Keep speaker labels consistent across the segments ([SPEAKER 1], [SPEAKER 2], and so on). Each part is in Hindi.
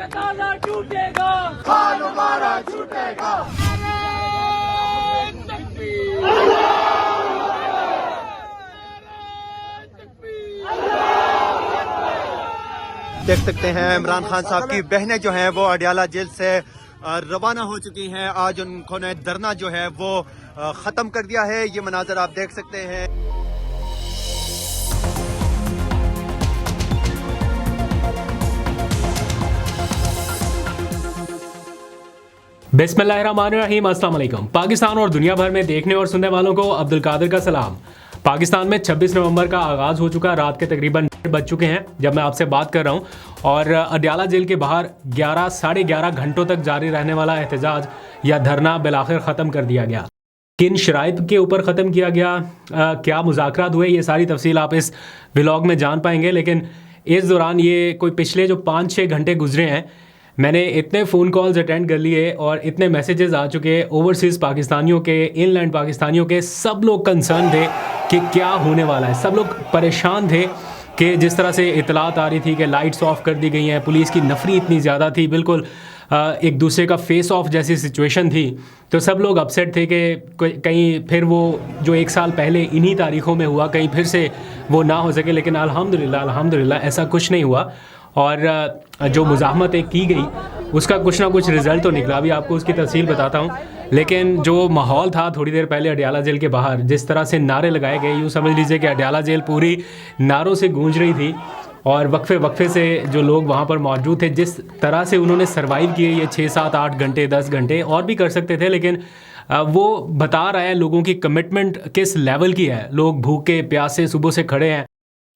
[SPEAKER 1] का ताला टूटेगा,
[SPEAKER 2] खान हमारा छूटेगा।
[SPEAKER 3] देख सकते हैं इमरान खान साहब की बहनें जो हैं वो अडियाला जेल से रवाना हो चुकी हैं। आज उन्होंने धरना जो है वो खत्म कर दिया है। ये मनाजर आप देख सकते हैं।
[SPEAKER 4] बिस्मिल्लाहिर्रहमानिर्रहीम, अस्सलाम वालेकुम। पाकिस्तान और दुनिया भर में देखने और सुनने वालों को अब्दुल कादिर का सलाम। पाकिस्तान में 26 नवंबर का आगाज़ हो चुका। रात के तकरीबन 8 बज चुके हैं जब मैं आपसे बात कर रहा हूं और अडियाला जेल के बाहर 11 साढ़े 11 घंटों तक जारी रहने वाला एहतजाज या धरना बिलाखिर ख़त्म कर दिया गया। किन शराइत के ऊपर ख़त्म किया गया, क्या मुज़ाकरात हुए, ये सारी तफसील आप इस व्लॉग में जान पाएंगे। लेकिन इस दौरान ये कोई पिछले जो 5-6 घंटे गुजरे हैं, मैंने इतने फ़ोन कॉल्स अटेंड कर लिए और इतने मैसेजेस आ चुके ओवरसीज़ पाकिस्तानियों के, इनलैंड पाकिस्तानियों के। सब लोग कंसर्न थे कि क्या होने वाला है। सब लोग परेशान थे कि जिस तरह से इतलात आ रही थी कि लाइट्स ऑफ कर दी गई हैं, पुलिस की नफरी इतनी ज़्यादा थी, बिल्कुल एक दूसरे का फेस ऑफ जैसी सिचुएशन थी। तो सब लोग अपसेट थे कि कहीं फिर वो जो 1 साल पहले इन्हीं तारीख़ों में हुआ कहीं फिर से वो ना हो सके। लेकिन अल्हम्दुलिल्लाह ऐसा कुछ नहीं हुआ और जो मुज़ाहमत की गई उसका कुछ ना कुछ रिज़ल्ट तो निकला। अभी आपको उसकी तफसील बताता हूँ। लेकिन जो माहौल था थोड़ी देर पहले अडियाला जेल के बाहर, जिस तरह से नारे लगाए गए, यूँ समझ लीजिए कि अडियाला जेल पूरी नारों से गूंज रही थी। और वक्फे से जो लोग वहाँ पर मौजूद थे, जिस तरह से उन्होंने सर्वाइव किए ये 6, 7, 8 घंटे, 10 घंटे और भी कर सकते थे, लेकिन वो बता रहा है लोगों की कमिटमेंट किस लेवल की है। लोग भूखे प्यासे सुबह से खड़े हैं,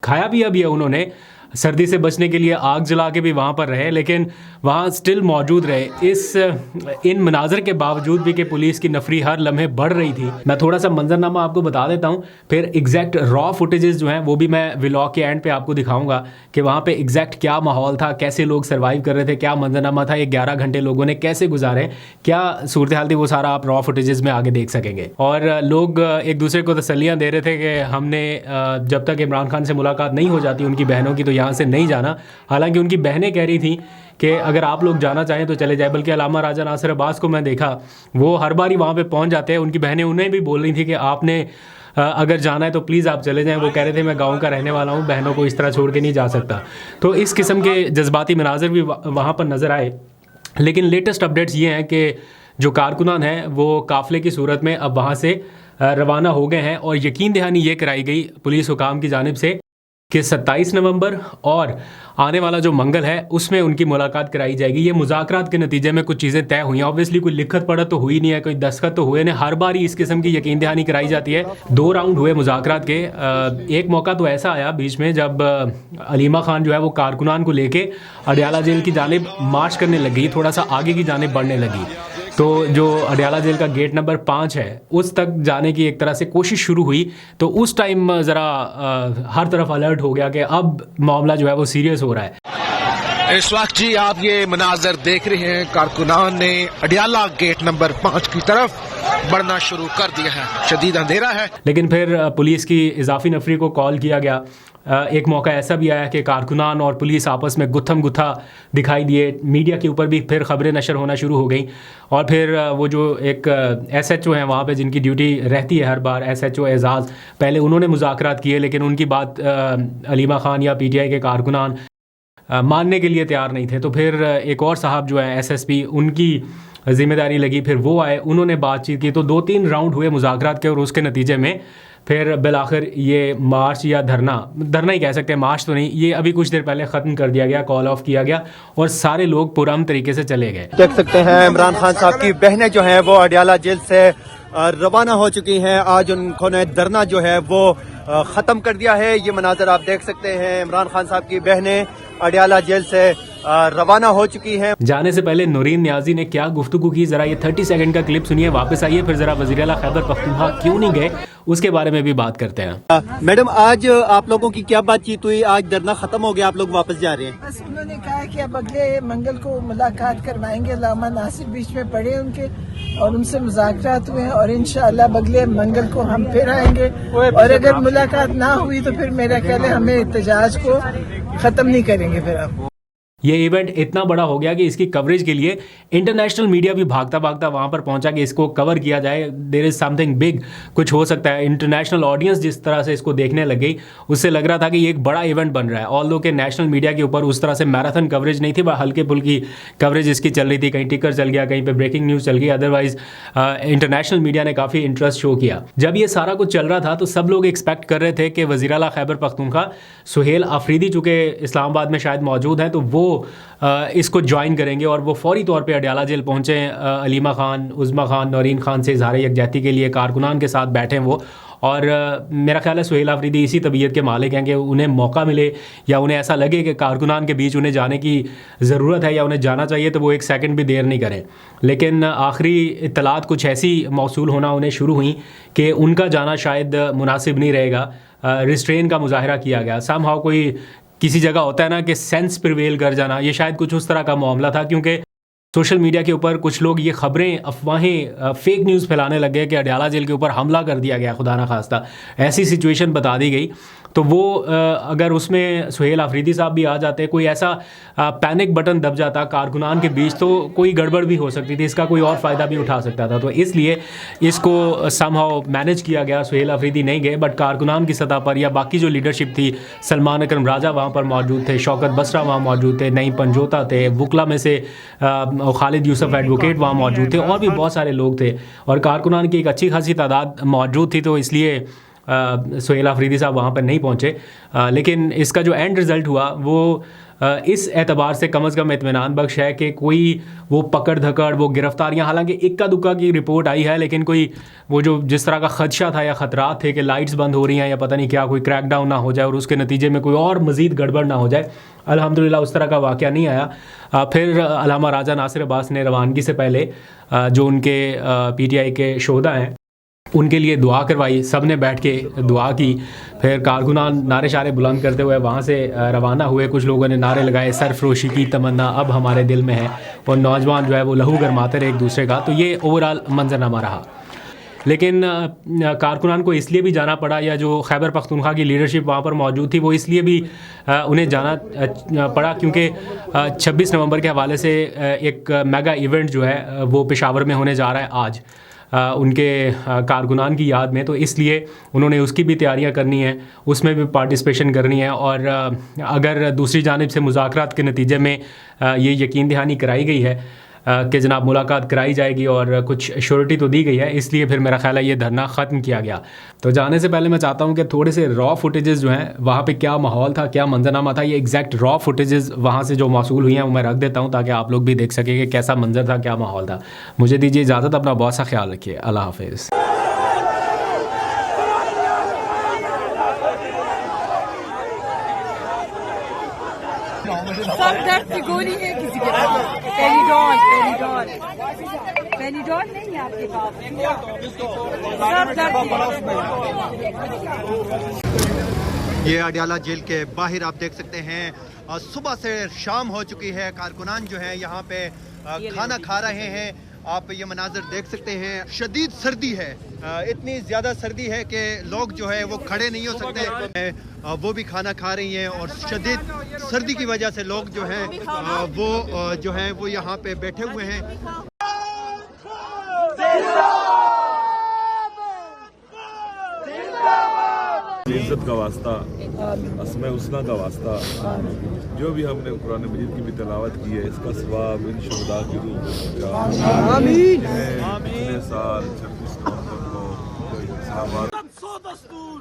[SPEAKER 4] खाया भी अभी है उन्होंने, सर्दी से बचने के लिए आग जला के भी वहाँ पर रहे, लेकिन वहाँ स्टिल मौजूद रहे। इन मनाजर के बावजूद भी कि पुलिस की नफरी हर लम्हे बढ़ रही थी। मैं थोड़ा सा मंजरनामा आपको बता देता हूँ, फिर एग्जैक्ट रॉ फुटेजेस जो हैं वो भी मैं व्लॉग के एंड पे आपको दिखाऊंगा कि वहाँ पे एग्जैक्ट क्या माहौल था, कैसे लोग सर्वाइव कर रहे थे, क्या मंजरनामा था, ये 11 घंटे लोगों ने कैसे गुजारे, क्या सूरत हाल थी, वो सारा आप रॉ फुटेजेस में आगे देख सकेंगे। और लोग एक दूसरे को तसल्लियाँ दे रहे थे कि हमने जब तक इमरान खान से मुलाकात नहीं हो जाती उनकी बहनों की, तो यहाँ से नहीं जाना। हालांकि उनकी बहनें कह रही थी कि अगर आप लोग जाना चाहें तो चले जाए। बल्कि अलामा राजा नासिर अब्बास को मैं देखा, वो हर बार ही वहाँ पे पहुँच जाते हैं। उनकी बहनें उन्हें भी बोल रही थी कि आपने अगर जाना है तो प्लीज़ आप चले जाएं। वो कह रहे थे मैं गाँव का रहने वाला हूँ, बहनों को इस तरह छोड़ के नहीं जा सकता। तो इस किस्म के जज्बाती मनाजर भी वहाँ पर नज़र आए। लेकिन लेटेस्ट अपडेट्स ये हैं कि जो कारकुनान हैं वो काफ़िले की सूरत में अब वहाँ से रवाना हो गए हैं और यकीन दहानी ये कराई गई पुलिस हुकाम की जानिब से कि 27 नवंबर और आने वाला जो मंगल है उसमें उनकी मुलाकात कराई जाएगी। ये मुज़ाकरात के नतीजे में कुछ चीज़ें तय हुई हैं। ऑब्वियसली कोई लिखत पढ़त तो हुई नहीं है, कोई दस्तखत तो हुए नहीं। हर बार ही इस किस्म की यकीन दहानी कराई जाती है। 2 राउंड हुए मुज़ाकरात के। एक मौका तो ऐसा आया बीच में जब अलीमा खान जो है वो कारकुनान को लेके अडियाला जेल की जानिब मार्च करने लगी, थोड़ा सा आगे की जानिब बढ़ने लगी। तो जो अडियाला जेल का गेट नंबर 5 है उस तक जाने की एक तरह से कोशिश शुरू हुई। तो उस टाइम ज़रा हर तरफ अलर्ट हो गया कि अब मामला जो है वो सीरियस हो रहा है।
[SPEAKER 2] इस वक्त जी आप ये मनाजर देख रहे हैं, कारकुनान ने अडियाला गेट नंबर 5 की तरफ बढ़ना शुरू कर दिया है। शदीद अंधेरा है।
[SPEAKER 4] लेकिन फिर पुलिस की इजाफी नफरी को कॉल किया गया। एक मौका ऐसा भी आया कि कारकुनान और पुलिस आपस में गुत्थम गुत्था दिखाई दिए। मीडिया के ऊपर भी फिर ख़बरें नशर होना शुरू हो गई। और फिर वो जो एक SHO हैं वहाँ पे जिनकी ड्यूटी रहती है हर बार, SHO एजाज़, पहले उन्होंने मुज़ाकरात किए लेकिन उनकी बात अलीमा खान या PTI के कारकुनान मानने के लिए तैयार नहीं थे। तो फिर एक और साहब जो है SSP, उनकी ज़िम्मेदारी लगी, फिर वो आए, उन्होंने बातचीत की। तो 2-3 राउंड हुए मुज़ाकरात के और उसके नतीजे में फिर बिलाखिर ये मार्च या धरना ही कह सकते हैं, मार्च तो नहीं, ये अभी कुछ देर पहले ख़त्म कर दिया गया, कॉल ऑफ किया गया और सारे लोग पुरअमन तरीके से चले गए।
[SPEAKER 3] देख सकते हैं इमरान खान साहब की बहनें जो हैं वो अडियाला जेल से रवाना हो चुकी हैं। आज उन्होंने धरना जो है वो ख़त्म कर दिया है। ये मनाजर आप देख सकते हैं, इमरान खान साहब की बहनें अडियाला जेल से रवाना हो चुकी हैं।
[SPEAKER 4] जाने से पहले नूरीन नियाजी ने क्या गुफ्तगू की, जरा ये 30 सेकंड का क्लिप सुनिए, वापस आइए, फिर जरा वज़ीर-ए-आला खैबर पख्तूनख्वा क्यों नहीं गए उसके बारे में भी बात करते हैं।
[SPEAKER 3] मैडम, आज आप लोगों की क्या बातचीत हुई? आज धरना खत्म हो गया, आप लोग वापस जा रहे हैं?
[SPEAKER 5] बस उन्होंने कहा कि अब अगले मंगल को मुलाकात करवाएंगे। अलामा नासिर बीच में पड़े उनके और उनसे मुज़ाकरात हुए और इंशाअल्लाह अगले मंगल को हम फिर आएंगे। और अगर मुलाकात ना हुई तो फिर मेरा ख्याल है हमें एहतजाज को खत्म नहीं करेंगे फिर आप।
[SPEAKER 4] ये इवेंट इतना बड़ा हो गया कि इसकी कवरेज के लिए इंटरनेशनल मीडिया भी भागता भागता वहाँ पर पहुँचा कि इसको कवर किया जाए। देयर इज़ समथिंग बिग, कुछ हो सकता है। इंटरनेशनल ऑडियंस जिस तरह से इसको देखने लग गई, उससे लग रहा था कि ये एक बड़ा इवेंट बन रहा है। ऑल्दो के नेशनल मीडिया के ऊपर उस तरह से मैराथन कवरेज नहीं थी, हल्के फुल्की कवरेज इसकी चल रही थी। कहीं टिकर चल गया, कहीं पे ब्रेकिंग न्यूज़ चल गई, अदरवाइज इंटरनेशनल मीडिया ने काफ़ी इंटरेस्ट शो किया। जब ये सारा कुछ चल रहा था तो सब लोग एक्सपेक्ट कर रहे थे कि वज़ीर आला खैबर पख्तूनख्वा सुहेल आफरीदी चूँकि इस्लामाबाद में शायद मौजूद हैं, तो वो इसको ज्वाइन करेंगे और वो फौरी तौर पे अडयाला जेल पहुँचे। अलीमा खान, उज़मा खान, नौरीन खान से इज़हार यकजहती के लिए कारकुनान के साथ बैठे वो। और मेरा ख्याल है सुहेल आफरीदी इसी तबीयत के मालिक हैं कि उन्हें मौका मिले या उन्हें ऐसा लगे कि कारकुनान के बीच उन्हें जाने की ज़रूरत है या उन्हें जाना चाहिए, तो वो एक सेकंड भी देर नहीं करें। लेकिन आखिरी इत्तलात कुछ ऐसी मौसूल होना उन्हें शुरू हुई कि उनका जाना शायद मुनासिब नहीं रहेगा। रिस्ट्रेन का मुजाहरा किया गया। समहाउ कोई किसी जगह होता है ना कि सेंस प्रिवेल कर जाना, ये शायद कुछ उस तरह का मामला था, क्योंकि सोशल मीडिया के ऊपर कुछ लोग ये खबरें, अफवाहें, फेक न्यूज़ फैलाने लग गए कि अडयाला जेल के ऊपर हमला कर दिया गया, खुदा ना खास्ता ऐसी सिचुएशन बता दी गई। तो वो अगर उसमें सुहेल आफरीदी साहब भी आ जाते, कोई ऐसा पैनिक बटन दब जाता कारकुनान के बीच, तो कोई गड़बड़ भी हो सकती थी, इसका कोई और फ़ायदा भी उठा सकता था। तो इसलिए इसको समहाउ मैनेज किया गया। सुहेल आफरीदी नहीं गए, बट कारकुनान की सतह पर या बाकी जो लीडरशिप थी, सलमान अकरम राजा वहाँ पर मौजूद थे, शौकत बसरा वहाँ मौजूद थे, नईम पंजोता थे, वकला में से खालिद यूसुफ एडवोकेट वहाँ मौजूद थे, और भी बहुत सारे लोग थे, और कारकुनान की एक अच्छी खासी तादाद मौजूद थी। तो इसलिए सुहेल आफरीदी साहब वहाँ पर नहीं पहुँचे। लेकिन इसका जो एंड रिज़ल्ट हुआ वो इस एतबार से कम अज़ कम इत्मीनान बख्श है कि कोई वो पकड़ धकड़, वो गिरफ्तारियाँ, हालांकि इक्का दुक्का की रिपोर्ट आई है, लेकिन कोई वो जो जिस तरह का खदशा था या ख़तरात थे कि लाइट्स बंद हो रही हैं या पता नहीं क्या, कोई क्रैकडाउन ना हो जाए और उसके नतीजे में कोई और मज़ीद गड़बड़ ना हो जाए, अल्हम्दुलिल्लाह उस तरह का वाक़या नहीं आया। फिर अल्लामा राजा नासिर अब्बास ने रवानगी से पहले जो उनके PTI के शोधा हैं उनके लिए दुआ करवाई, सब ने बैठ के दुआ की। फिर कारकुनान नारे शारे बुलंद करते हुए वहाँ से रवाना हुए। कुछ लोगों ने नारे लगाए, सरफरोशी की तमन्ना अब हमारे दिल में है, और नौजवान जो है वो लहू गरमाते रहे एक दूसरे का। तो ये ओवरऑल मंजरनामा रहा। लेकिन कारकुनान को इसलिए भी जाना पड़ा, या जो खैबर पख्तूनख्वा की लीडरशिप वहाँ पर मौजूद थी वो इसलिए भी उन्हें जाना पड़ा क्योंकि 26 नवंबर के हवाले से एक मेगा इवेंट जो है वो पेशावर में होने जा रहा है आज, उनके कारकुनान की याद में। तो इसलिए उन्होंने उसकी भी तैयारियां करनी है, उसमें भी पार्टिसिपेशन करनी है। और अगर दूसरी जानिब से मुज़ाकरात के नतीजे में ये यकीन दहानी कराई गई है कि जनाब मुलाकात कराई जाएगी और कुछ श्योरिटी तो दी गई है, इसलिए फिर मेरा ख्याल है ये धरना ख़त्म किया गया। तो जाने से पहले मैं चाहता हूँ कि थोड़े से रॉ फुटेजेस जो हैं वहाँ पे क्या माहौल था, क्या मंजरनामा था, ये एग्जैक्ट रॉ फुटेजेस वहाँ से जो मौसूल हुई हैं वो मैं रख देता हूँ ताकि आप लोग भी देख सकें कि कैसा मंजर था, क्या माहौल था। मुझे दीजिए इजाज़त, अपना बहुत सा ख्याल रखिए, अल्लाह हाफिज़।
[SPEAKER 1] सब दर्द की गोली है किसी के पास, पेनिडॉल नहीं है आपके पास, सब दर्द की।
[SPEAKER 3] ये अडयाला जेल के बाहर आप देख सकते हैं सुबह से शाम हो चुकी है। कारकुनान जो है यहाँ पे खाना खा रहे हैं। आप ये मनाजर देख सकते हैं। शदीद सर्दी है, इतनी ज़्यादा सर्दी है कि लोग जो है वो खड़े नहीं हो सकते, वो भी खाना खा रही हैं। और शदीद सर्दी की वजह से लोग जो हैं वो जो है वो यहाँ पे बैठे हुए हैं।
[SPEAKER 6] इज्जत का वास्ता, अस्मा हुस्ना का वास्ता, जो भी हमने कुरान मजीद की भी तिलावत की है, इसका सवाब इन शुहदा की रूह में आमीन। पिछले साल 26 नवंबर को इस्लामाबाद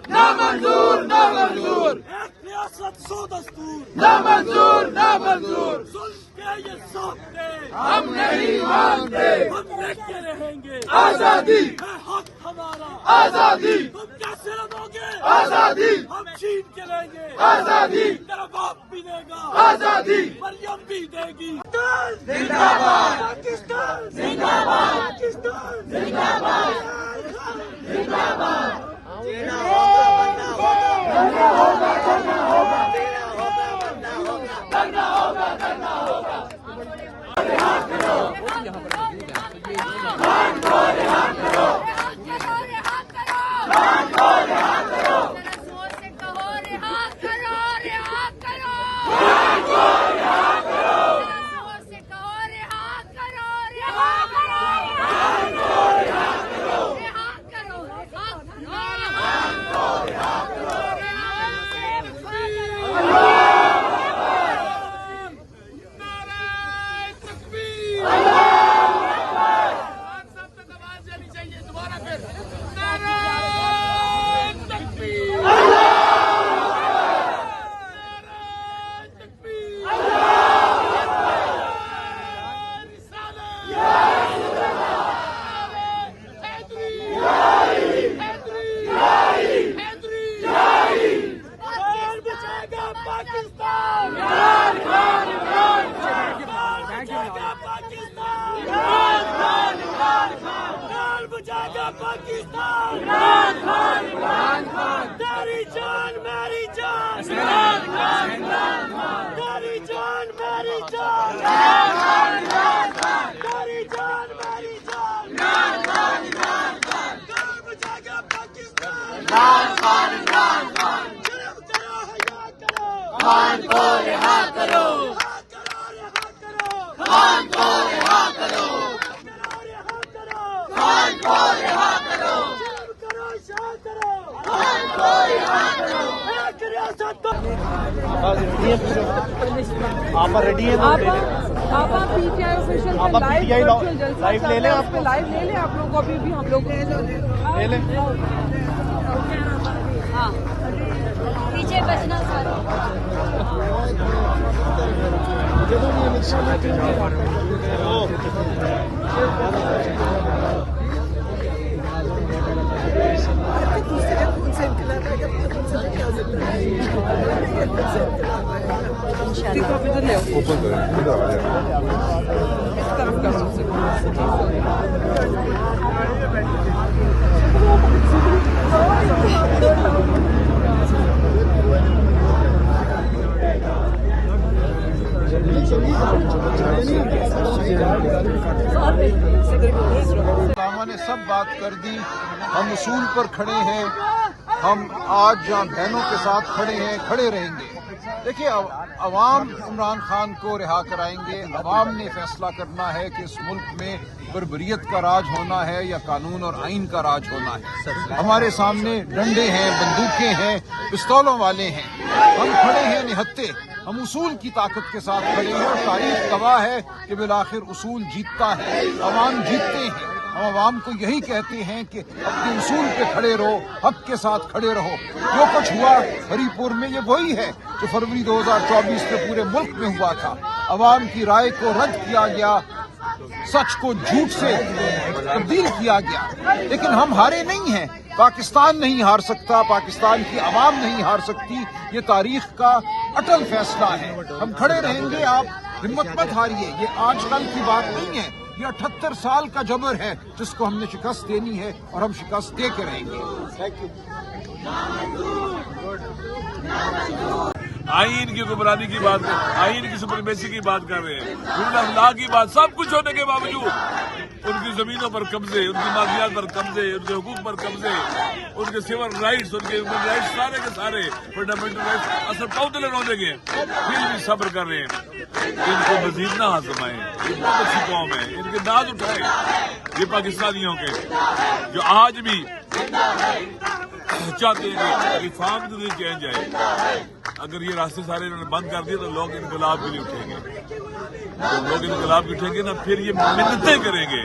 [SPEAKER 7] ना मंजूर ना मंजूर, एक रियासत 100 दस्तूर ना मंजूर ना मंजूर, जुल्म के ये सौंपते हम नहीं मानते, हम लेके रहेंगे आजादी, है हक हमारा आजादी, तुम कैसे रहोगे आजादी, हम छीन के लेंगे आजादी, तेरा बाप भी देगा आजादी, मरियम भी देगी। जिंदाबाद पाकिस्तान, जिंदाबाद पाकिस्तान, जिंदाबाद जिंदाबाद। जीना होगा बनना होगा, करना होगा करना होगा, जीना होगा बनना होगा, करना होगा करना होगा। रिहा करो, खान को रिहा करो, खान को रिहा करो, जोर से कहो रिहा करो, रिहा करो, खान को रिहा करो।
[SPEAKER 3] आप रेडी हैं?
[SPEAKER 1] आप पीटीआई ऑफिशियल पे लाइव वर्चुअल जलसा ले लें, आप लाइव ले लें। आप लोग को अभी भी हम लोग ले लें। हाँ पीछे बचना सारा।
[SPEAKER 8] लामा ने सब बात कर दी। हम उसूल पर खड़े हैं। हम आज जहाँ बहनों के साथ खड़े हैं, खड़े रहेंगे। देखिए, अवाम इमरान खान को रिहा कराएंगे। अवाम ने फैसला करना है कि इस मुल्क में बर्बरियत का राज होना है या कानून और आइन का राज होना है। हमारे सामने डंडे हैं, बंदूकें हैं, पिस्तौलों वाले हैं। हम खड़े हैं निहत्ते। हम उसूल की ताकत के साथ खड़े हैं और तारीख गवाह है कि बिलाखिर उसूल जीतता है, अवाम जीतते हैं। हम अवाम को यही कहते हैं कि अपने उसूल पे खड़े रहो, हक के साथ खड़े रहो। जो कुछ हुआ हरीपुर में, ये वही है जो फरवरी 2024 में पूरे मुल्क में हुआ था। अवाम की राय को रद्द किया गया, सच को झूठ से तब्दील किया गया। लेकिन हम हारे नहीं हैं। पाकिस्तान नहीं हार सकता, पाकिस्तान की आवाम नहीं हार सकती। ये तारीख का अटल फैसला है। हम खड़े रहेंगे। आप हिम्मत मत हारिए। ये आजकल की बात नहीं है। ये 78 साल का जबर है जिसको हमने शिकस्त देनी है और हम शिकस्त दे के रहेंगे। Thank you.
[SPEAKER 6] आईन की हुक्मरानी की बात कर, आईन की सुप्रीमेसी की बात कर रहे हैं, रूल ऑफ लॉ की बात। सब कुछ होने के बावजूद उनकी जमीनों पर कब्जे, उनकी माफियात पर कब्जे, उनके हुकूक पर कब्जे, उनके सिविल राइट्स, उनके ह्यूमन राइट्स, सारे के सारे फंडामेंटल राइट्स असर पौधे रोने के फिर भी सब्र कर रहे हैं। इनको मजीद ना आजमाएं। ये बहुत अच्छी कौम है, इनके नाज उठाए ये पाकिस्तानियों के जो आज भी चाहते हैं कि फार्म तो नहीं किया जाए। अगर ये रास्ते सारे इन्होंने बंद कर दिए तो लोग इनकलाब भी नहीं उठेंगे। तो लोग इनकलाब भी उठेंगे ना, फिर ये मिन्नतें करेंगे,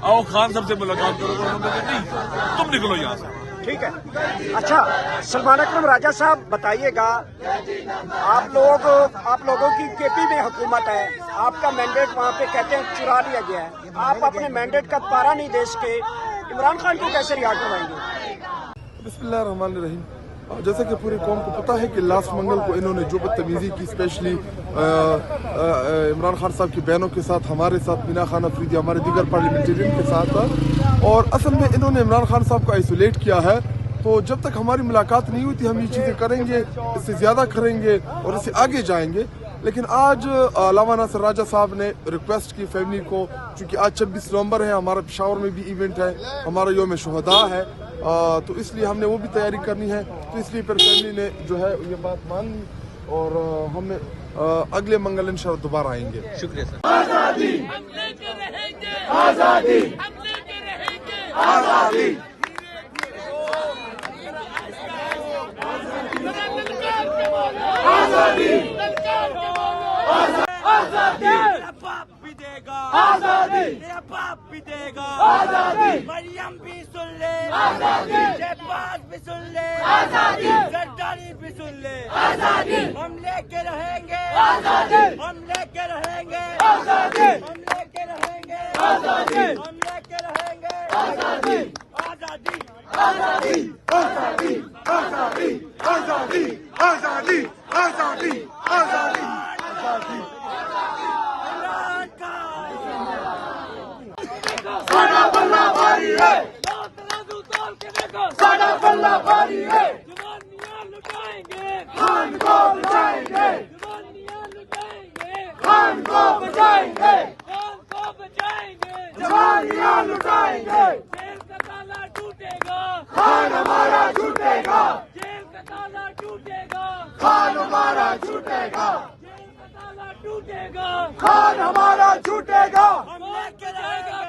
[SPEAKER 6] आओ खान साहब से मुलाकात करो। तो उन्होंने कहा नहीं, तुम निकलो यहाँ से।
[SPEAKER 9] ठीक है। अच्छा, सलमान अकरम राजा साहब बताइएगा, आप लोगों की केपी में हुकूमत है, आपका मैंडेट वहाँ पे कहते हैं चुरा लिया गया है। आप अपने मैंडेट का पारा नहीं दे सके, इमरान खान को कैसे रिहा करवाएंगे?
[SPEAKER 10] बिस्मिल्लाहिर्रहमानिर्रहीम। जैसे कि पूरी कौम को पता है कि लास्ट मंगल को इन्होंने जो बदतमीजी की, स्पेशली इमरान खान साहब की बहनों के साथ, हमारे साथ, मीना खान अफरीदी, हमारे दीगर पार्लियामेंटेरियन के साथ, और असल में इन्होंने इमरान खान साहब को आइसोलेट किया है। तो जब तक हमारी मुलाकात नहीं हुई थी, हम ये चीज़ें करेंगे, इससे ज़्यादा करेंगे और इससे आगे जाएंगे। लेकिन आज अलामा नासिर राजा साहब ने रिक्वेस्ट की फैमिली को, चूँकि आज 26 नवंबर है, हमारा पेशावर में भी इवेंट है, हमारा योम शुहदा है, तो इसलिए हमने वो भी तैयारी करनी है। तो इसलिए फिर फैमिली ने जो है ये बात मान ली और हमने अगले मंगल इंशाल्लाह दोबारा आएंगे। शुक्रिया सर। आजादी हम लेके रहेंगे, आजादी हम लेके रहेंगे, आजादी। आजादी आजादी बाप भी देगा, आजादी मेरा बाप भी देगा, आजादी मरियम भी सुन ले, आजादी शहबाज भी सुन ले, आजादी जरदारी भी सुन ले, आजादी हम लेके रहेंगे, आजादी हम लेके रहेंगे, आजादी हम लेके रहेंगे, आजादी हम लेके रहेंगे, आजादी आजादी आजादी आजादी आजादी आजादी आजादी आजादी आजादी आजादी। साडा बल्ला भारी है, साडा बल्ला भारी है, जवानियां लुटाएंगे, खान को बचाएंगे, जवानियां लुटाएंगे, खान
[SPEAKER 7] लुटाएंगे, खान को बचाएंगे, जवानियां लुटाएंगे, जेल का ताला टूटेगा, खान हमारा छूटेगा, जेल का ताला टूटेगा, खान हमारा छूटेगा, जेल का ताला टूटेगा, खान हमारा छूटेगा, हम लेके रहेंगे,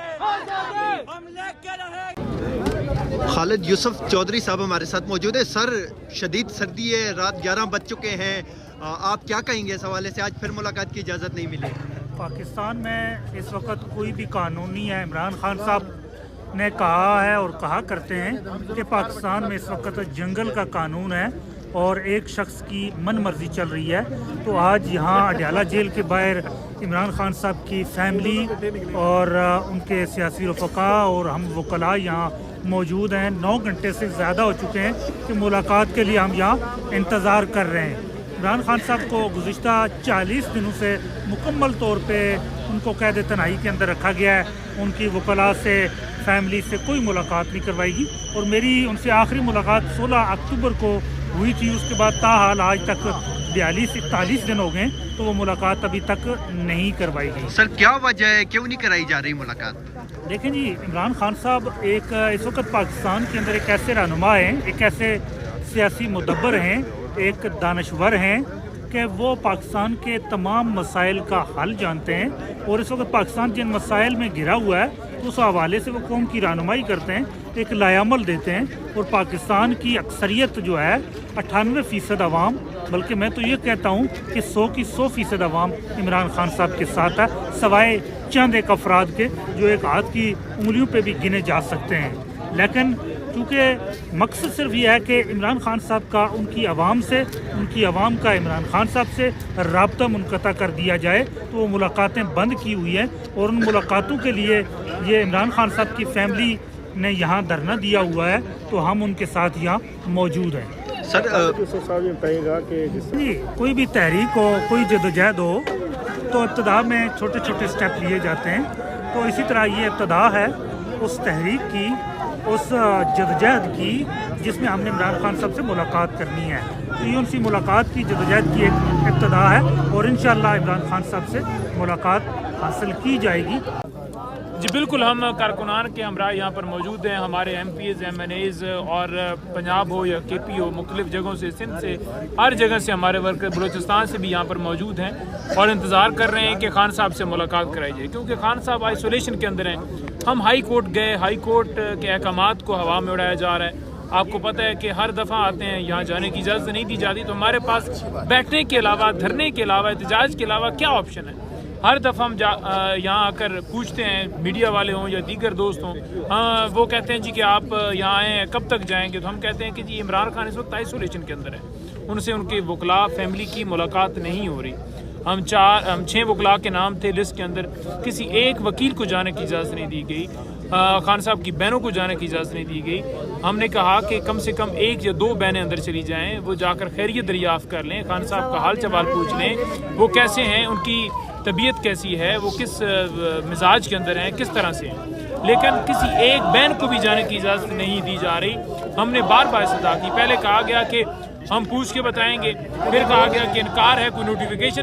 [SPEAKER 7] हम लेके रहेंगे।
[SPEAKER 3] खालिद यूसुफ चौधरी साहब हमारे साथ मौजूद है। सर, शदीद सर्दी है, रात 11 बज चुके हैं, आप क्या कहेंगे इस हवाले से? आज फिर मुलाकात की इजाज़त नहीं मिली।
[SPEAKER 11] पाकिस्तान में इस वक्त कोई भी कानून नहीं है। इमरान खान साहब ने कहा है और कहा करते हैं कि पाकिस्तान में इस वक्त जंगल का कानून है और एक शख्स की मन मर्जी चल रही है। तो आज यहाँ अडयाला जेल के बाहर इमरान खान साहब की फैमिली और उनके सियासी रफ़का और हम वकला यहाँ मौजूद हैं। 9 घंटे से ज़्यादा हो चुके हैं कि मुलाकात के लिए हम यहाँ इंतज़ार कर रहे हैं। इमरान खान साहब को गुज़िश्ता 40 दिनों से मुकम्मल तौर पे उनको कैद तनाई के अंदर रखा गया है। उनकी वकला से, फैमिली से कोई मुलाकात नहीं करवाएगी और मेरी उनसे आखिरी मुलाकात 16 अक्टूबर को हुई थी। उसके बाद ताहाल आज तक 42-41 दिन हो गए, तो वो मुलाकात अभी तक नहीं करवाई गई।
[SPEAKER 3] सर, क्या वजह है, क्यों नहीं कराई जा रही मुलाकात?
[SPEAKER 11] देखें जी, इमरान खान साहब एक इस वक्त पाकिस्तान के अंदर एक ऐसे रहनुमा हैं, एक ऐसे सियासी मुदब्बर हैं, एक दानश्वर हैं कि वो पाकिस्तान के तमाम मसाइल का हल जानते हैं और इस वक्त पाकिस्तान जिन मसाइल में घिरा हुआ है तो उस हवाले से वो कौम की रहनुमाई करते हैं, एक लायामल देते हैं। और पाकिस्तान की अक्सरियत जो है 98% अवाम, बल्कि मैं तो ये कहता हूँ कि 100 की 100% अवाम इमरान खान साहब के साथ है, सवाए चंद एक अफराद के जो एक हाथ की उंगलियों पे भी गिने जा सकते हैं। लेकिन क्योंकि मकसद सिर्फ ये है कि इमरान खान साहब का उनकी आवाम से, उनकी आवाम का इमरान खान साहब से राब्ता मुनक़ता कर दिया जाए, तो वो मुलाकातें बंद की हुई हैं और उन मुलाकातों के लिए ये इमरान खान साहब की फैमिली ने यहाँ धरना दिया हुआ है, तो हम उनके साथ यहाँ मौजूद हैं।
[SPEAKER 3] सर,
[SPEAKER 11] बताइएगा कि जी कोई भी तहरीक हो, कोई जदोजहद हो, तो इब्तदा में छोटे छोटे स्टेप लिए जाते हैं। तो इसी तरह ये इब्तदा है उस तहरीक की, उस जदोजहद की जिसमें हमने इमरान खान साहब से मुलाकात करनी है। तो ये उनसी मुलाकात की जदोजहद की एक इब्तदा है और इंशाअल्लाह इमरान खान साहब से मुलाकात हासिल की जाएगी।
[SPEAKER 12] जी बिल्कुल, हम कारकुनान के हमरा यहाँ पर मौजूद हैं। हमारे MPs, MNAs और पंजाब हो या KP हो, मुख्तलिफ जगहों से, सिंध से, हर जगह से हमारे वर्कर, बलूचिस्तान से भी यहाँ पर मौजूद हैं और इंतज़ार कर रहे हैं कि खान साहब से मुलाकात कराई जाए, क्योंकि खान साहब आइसोलेशन के अंदर हैं। हम हाई कोर्ट गए, हाई कोर्ट के अहकामात को हवा में उड़ाया जा रहा है। आपको पता है कि हर दफ़ा आते हैं, यहाँ जाने की इजाज़त नहीं दी जाती, तो हमारे पास बैठने के अलावा, धरने के अलावा, एहतजाज के अलावा क्या ऑप्शन है? हर दफ़ा हम यहाँ आकर पूछते हैं, मीडिया वाले हों या दीगर दोस्त हों, हाँ वो कहते हैं जी कि आप यहाँ आए हैं, कब तक जाएंगे? तो हम कहते हैं कि जी इमरान खान इस वक्त आइसोलेशन के अंदर है, उनसे उनके वकला फैमिली की मुलाकात नहीं हो रही। हम 6 वकला के नाम थे लिस्ट के अंदर, किसी एक वकील को जाने की इजाज़त नहीं दी गई, खान साहब की बहनों को जाने की इजाज़त नहीं दी गई। हमने कहा कि कम से कम 1 या 2 बहनें अंदर चली जाएं, वो जाकर खैरियत दरियाफ़्त कर लें, खान साहब का हाल चाल पूछ लें, वो कैसे हैं, उनकी तबीयत कैसी है, वो किस मिजाज के अंदर हैं, किस तरह से हैं। लेकिन किसी एक बहन को भी जाने की इजाज़त नहीं दी जा रही। हमने बार बार सदा की, पहले कहा गया कि हम पूछ के बताएंगे, फिर कहा गया कि इनकार है, कोई नोटिफिकेशन